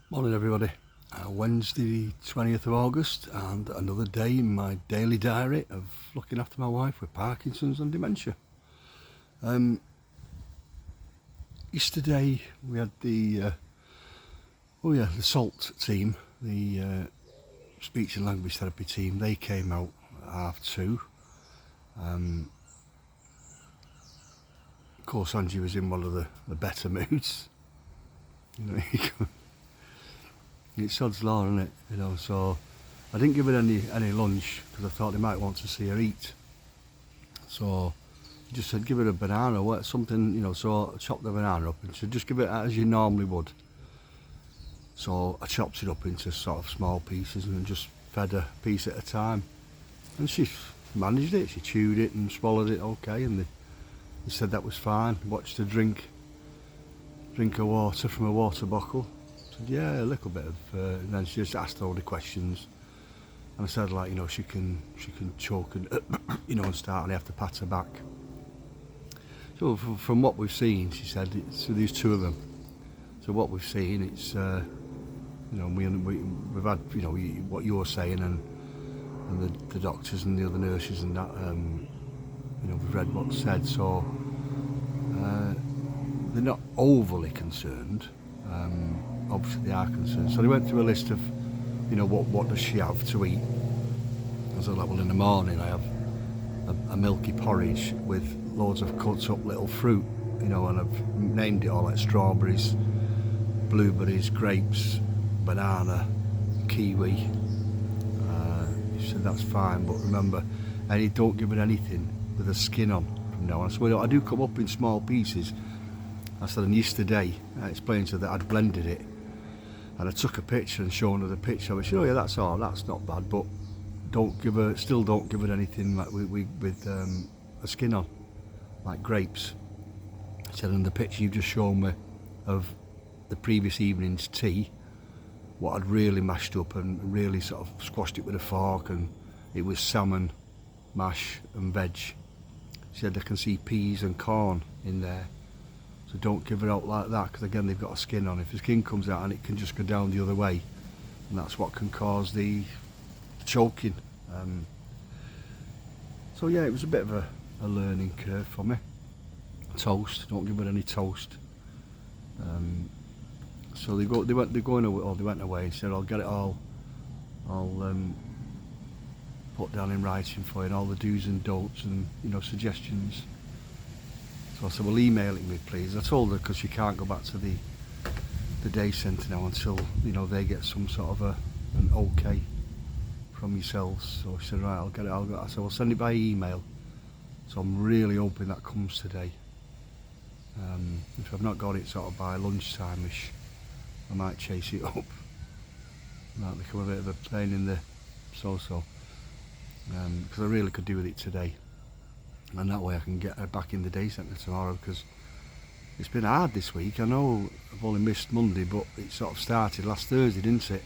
Morning everybody. Wednesday 20th of August and another day in my daily diary of looking after my wife with Parkinson's and dementia. Yesterday we had the SALT team, the speech and language therapy team. They came out at 2:30. Of course Angie was in one of the better moods. It's odds law, isn't it? So I didn't give her any lunch because I thought they might want to see her eat. So I just said give her a banana or something, so I chopped the banana up and said just give it as you normally would. So I chopped it up into sort of small pieces and just fed her a piece at a time. And she managed it, she chewed it and swallowed it okay, and they said that was fine. Watched her drink her water from a water bottle. Yeah, a little bit of, and then she just asked all the questions, and I said she can choke and and start, and I have to pat her back. So from what we've seen, she said, so there's two of them. So what we've seen, it's we've had what you're saying and the doctors and the other nurses and that we've read what's said. So they're not overly concerned. Obviously they are concerned. So they went through a list of, what does she have to eat? I was like, well, in the morning I have a milky porridge with loads of cut up little fruit, and I've named it all like strawberries, blueberries, grapes, banana, kiwi. She said that's fine, but remember, don't give it anything with a skin on from now on. So I do come up in small pieces. I said, and yesterday I explained to her that I'd blended it, and I took a picture and shown her the picture of it. She said, oh yeah, that's not bad, but still don't give her anything like with a skin on, like grapes. She said, and the picture you've just shown me of the previous evening's tea, what I'd really mashed up and really sort of squashed it with a fork, and it was salmon, mash and veg. She said, I can see peas and corn in there. So don't give it out like that, because again they've got a skin on. If the skin comes out, and it can just go down the other way, and that's what can cause the choking. So yeah, it was a bit of a learning curve for me. Toast, don't give it any toast. So they went away and said, I'll get it all. I'll put down in writing for you, and all the do's and don'ts and suggestions. So I said, well, email it me please. I told her because she can't go back to the day centre now until they get some sort of an okay from yourselves. So she said, right, I'll get it. I said, well, send it by email. So I'm really hoping that comes today. If I've not got it sort of by lunchtime-ish, I might chase it up. It might become a bit of a pain in the so-so, because I really could do with it today. And that way I can get her back in the day centre tomorrow, because it's been hard this week. I know I've only missed Monday, but it sort of started last Thursday, didn't it?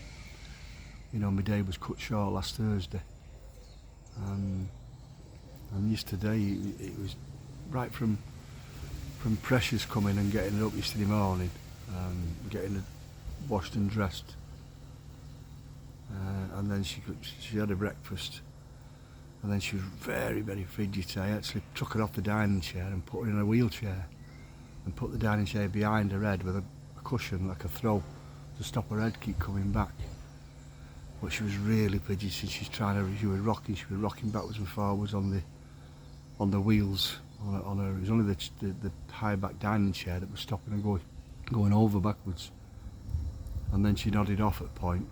My day was cut short last Thursday. And yesterday it was right from Precious coming and getting her up yesterday morning, getting her washed and dressed. And then she had a breakfast. And then she was very, very fidgety. I actually took her off the dining chair and put her in a wheelchair and put the dining chair behind her head with a cushion, like a throw, to stop her head keep coming back. But she was really fidgety. She was rocking backwards and forwards on the wheels on her. It was only the high back dining chair that was stopping her going over backwards. And then she nodded off at a point.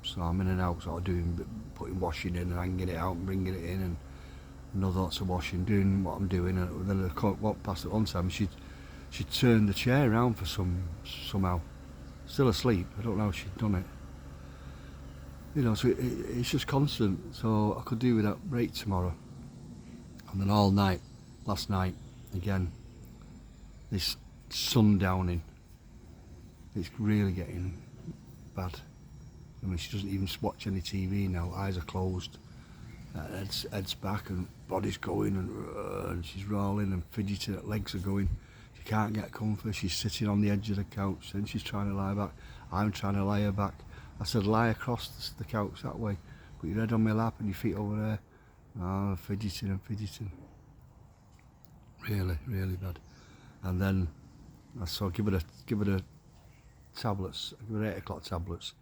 So I'm in and out, sort of putting washing in and hanging it out and bringing it in, and no thoughts of washing, doing what I'm doing. And then I walked past at one time, she turned the chair around for somehow, still asleep. I don't know how she'd done it. So it's just constant. So I could do with that break tomorrow, and then all night, last night again, this sundowning. It's really getting bad. I mean, she doesn't even watch any TV now. Eyes are closed, head's back, and body's going, and she's rolling and fidgeting. Legs are going. She can't get comfort. She's sitting on the edge of the couch, then she's trying to lie back. I'm trying to lie her back. I said, lie across the couch that way. Put your head on my lap and your feet over there. Oh, fidgeting and fidgeting. Really, really bad. And then I saw give her tablets. I give her 8 o'clock tablets.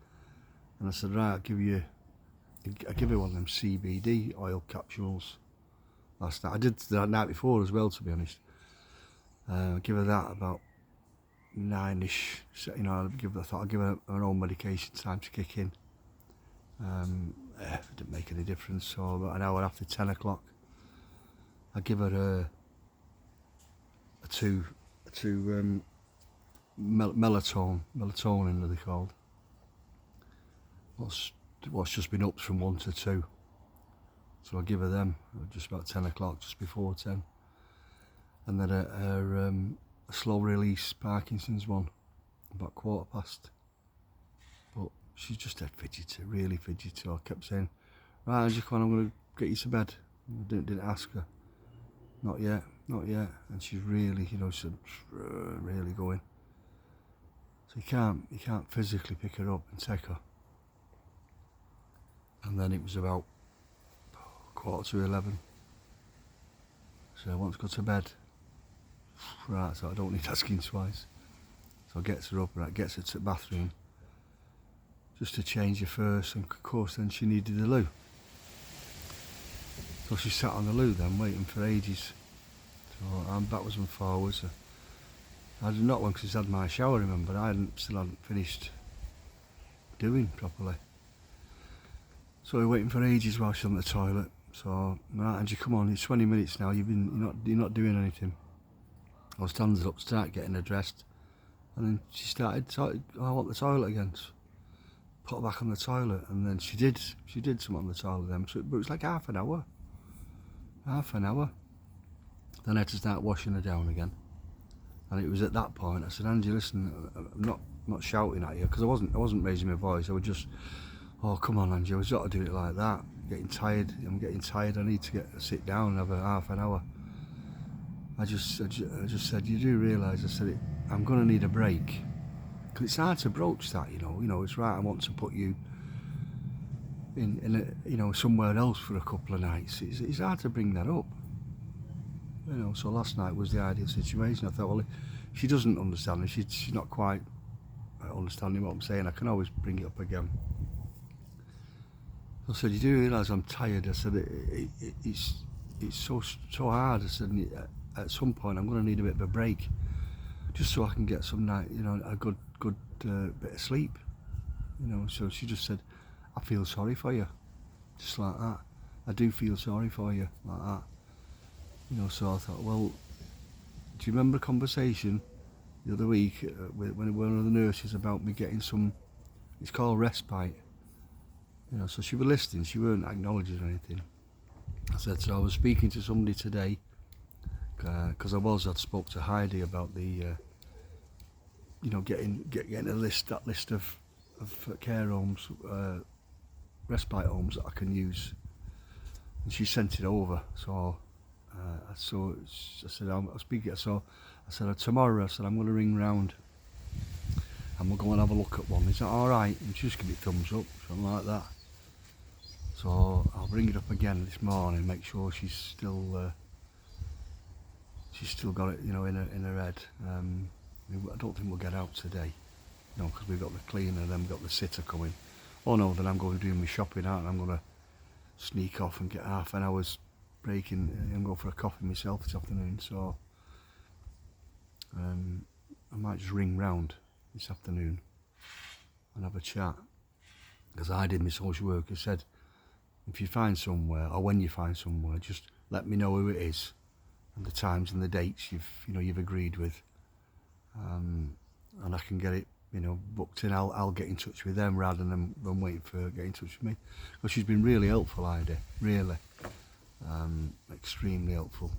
And I said, right, I give her one of them CBD oil capsules last night. I did the night before as well, to be honest. Give her that about 9ish. You know, I thought I'd give her her own medication time to kick in. It didn't make any difference. So about an hour after 10 o'clock, I give her a two melatonin, they're called. What's just been upped from 1 to 2. So I give her them just about 10 o'clock, just before 10. And then a slow release Parkinson's one, about 1:15. But she's just dead fidgety, really fidgety. I kept saying, right, Angie, come on, I'm going to get you to bed. I didn't ask her. Not yet, not yet. And she's really, you know, she's really going. So you can't physically pick her up and take her. And then it was about 11:15. So I want to go to bed. Right, so I don't need asking twice. So I gets her up, right, gets her to the bathroom just to change her first, and of course then she needed the loo. So she sat on the loo then, waiting for ages. So I'm backwards and forwards. I did not long because she's had my shower, remember, I still hadn't finished doing properly. So we're waiting for ages while she's on the toilet. So, right, Angie, come on, it's 20 minutes now, you're not doing anything. I was standing up, start getting her dressed, and then she started, I want the toilet again. So put her back on the toilet, and then she did something on the toilet then, but it was like half an hour. Then I had to start washing her down again. And it was at that point I said, Angie, listen, I'm not shouting at you, because I wasn't raising my voice. I would just, oh, come on, Angie, I've got to do it like that. I'm getting tired. I need to sit down and have a half an hour. I just said, you do realise, I said, I'm going to need a break. Because it's hard to broach that, you know, it's right, I want to put you in a, you know, somewhere else for a couple of nights. It's hard to bring that up. You know, so last night was the ideal situation. I thought, well, if she doesn't understand, if she's not quite understanding what I'm saying, I can always bring it up again. I said, you do realise I'm tired? I said, it's so hard. I said, at some point I'm going to need a bit of a break, just so I can get some night, you know, a good bit of sleep. You know, so she just said, I feel sorry for you, just like that. I do feel sorry for you, like that. You know, so I thought, well, do you remember a conversation the other week with one of the nurses about me getting some, it's called respite. You know, so she was listening, she weren't acknowledging anything. I said, so I was speaking to somebody today, because I'd spoke to Heidi about the, you know, getting that list of care homes, respite homes that I can use, and she sent it over. So I said, I'll speak it. So I said, tomorrow, I said, I'm going to ring round and we'll go and have a look at one. Is that all right? And she just give it thumbs up, something like that. So I'll bring it up again this morning, make sure she's still got it, you know, in her head. I don't think we'll get out today, you know, because we've got the cleaner and then we've got the sitter coming. Oh no, then I'm going to do my shopping out and I'm going to sneak off and get half an hour's break and go for a coffee myself this afternoon. So I might just ring round this afternoon and have a chat, because I did, my social worker said, if you find somewhere, or when you find somewhere, just let me know who it is and the times and the dates you've agreed with, and I can get it, you know, booked in. I'll get in touch with them rather than waiting for her to get in touch with me, because she's been really helpful, Heidi, really, extremely helpful.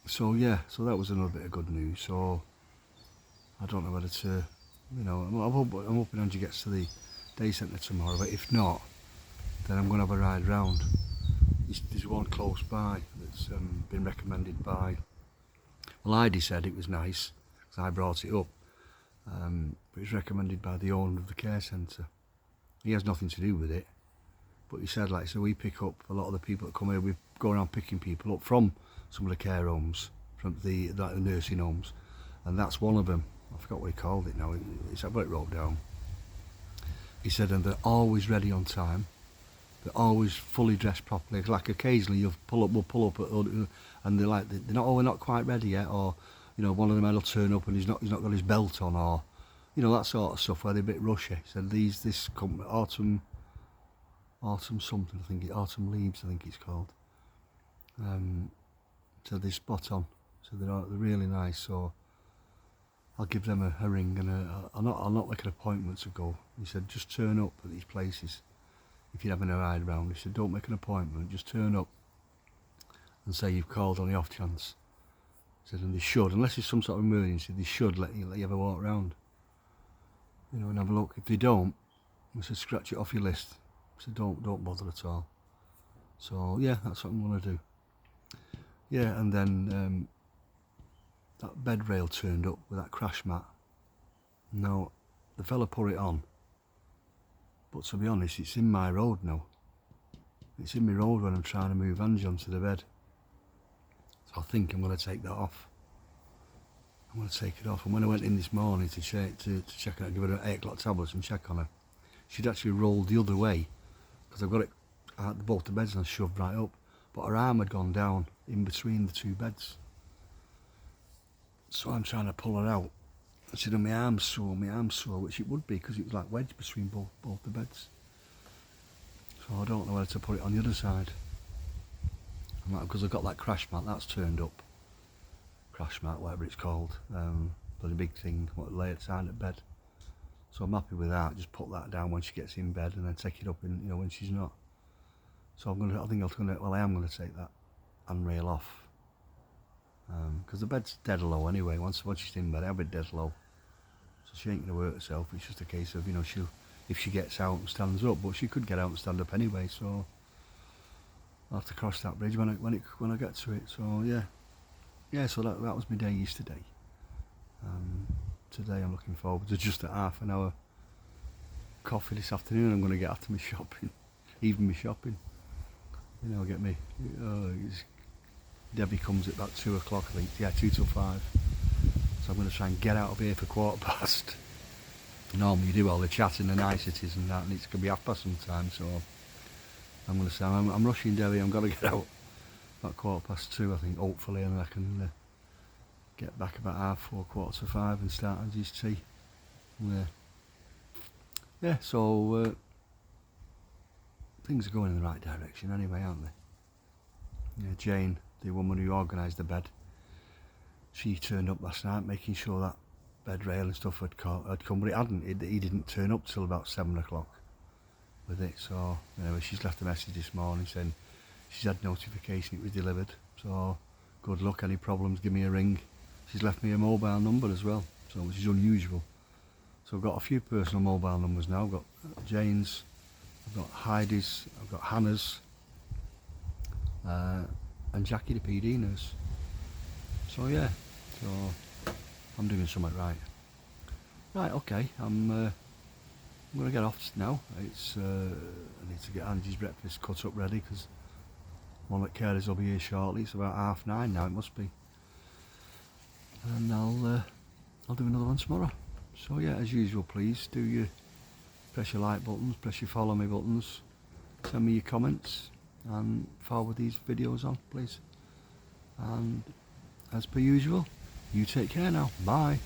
So yeah, so that was another bit of good news. So I don't know whether to, you know, I'm hoping Angie gets to the day centre tomorrow, but if not, then I'm going to have a ride round. There's one close by that's been recommended by Lydie said it was nice because I brought it up, but it's recommended by the owner of the care centre. He has nothing to do with it, but he said, like, so we pick up a lot of the people that come here. We go around picking people up from some of the care homes, from the nursing homes, and that's one of them. I forgot what he called it now. I've got it wrote down. He said, and they're always ready on time. They're always fully dressed properly. Like occasionally we'll pull up, and they're like, they're not, oh, we're not quite ready yet, or one of them will turn up and he's not got his belt on, or that sort of stuff where they're a bit rushy. So this company, autumn something, I think Autumn Leaves, I think it's called. So they're spot on. So they're really nice. So I'll give them a ring, and I'll not make an appointment to go. He said, just turn up at these places if you're having a ride round. He said, don't make an appointment, just turn up and say you've called on the off chance. He said, and they should, unless it's some sort of emergency, they should let you have a walk round, and have a look. If they don't, I said, scratch it off your list. So don't bother at all. So yeah, that's what I'm going to do. Yeah, and then that bed rail turned up with that crash mat. Now, the fella put it on, but to be honest, it's in my road now. It's in my road when I'm trying to move Angie onto the bed. So I think I'm going to take that off. I'm going to take it off. And when I went in this morning to check her, give her an 8 o'clock tablets and check on her, she'd actually rolled the other way, because I've got it at both the beds and I shoved right up, but her arm had gone down in between the two beds. So I'm trying to pull her out. And she said, my arm's sore, which it would be because it was like wedged between both the beds. So I don't know whether to put it on the other side. Because I've got that crash mat, that's turned up. Crash mat, whatever it's called. But a big thing, what lay at side of bed. So I'm happy with that. Just put that down when she gets in bed, and then take it up when she's not. So I am going to take that handrail off. Because the bed's dead low anyway. Once she's in bed, I'll be dead low. So she ain't going to hurt herself. It's just a case of, if she gets out and stands up, but she could get out and stand up anyway. So I'll have to cross that bridge when I get to it. So yeah. So that was my day yesterday. Today I'm looking forward to just a half an hour coffee this afternoon. I'm going to get after my shopping, even my shopping. Get me. Debbie comes at about 2 o'clock, I think. Yeah, 2 till 5. So I'm going to try and get out of here for 15:15. Normally you do all the chatting and niceties and that, and it's going to be 5:30 sometime. So I'm going to say I'm rushing, Debbie. I'm going to get out about 2:15, I think, hopefully, and I can get back about 4:30, 4:45 and start Angie's tea. Yeah, so things are going in the right direction anyway, aren't they? Yeah, Jane, the woman who organised the bed, she turned up last night making sure that bed rail and stuff had come, but it hadn't. He didn't turn up till about 7 o'clock with it. So anyway, she's left a message this morning saying she's had notification it was delivered. So good luck, any problems, give me a ring. She's left me a mobile number as well, so which is unusual. So I've got a few personal mobile numbers now. I've got Jane's, I've got Heidi's, I've got Hannah's, and Jackie the PD nurse. So yeah, so I'm doing something right. Right, okay, I'm going to get off now. I need to get Angie's breakfast cut up ready, because one of the carers will be here shortly. It's about 9:30 now, it must be. And I'll do another one tomorrow. So yeah, as usual, please press your like buttons, press your follow me buttons, send me your comments, and forward these videos on, please. And as per usual, you take care now. Bye.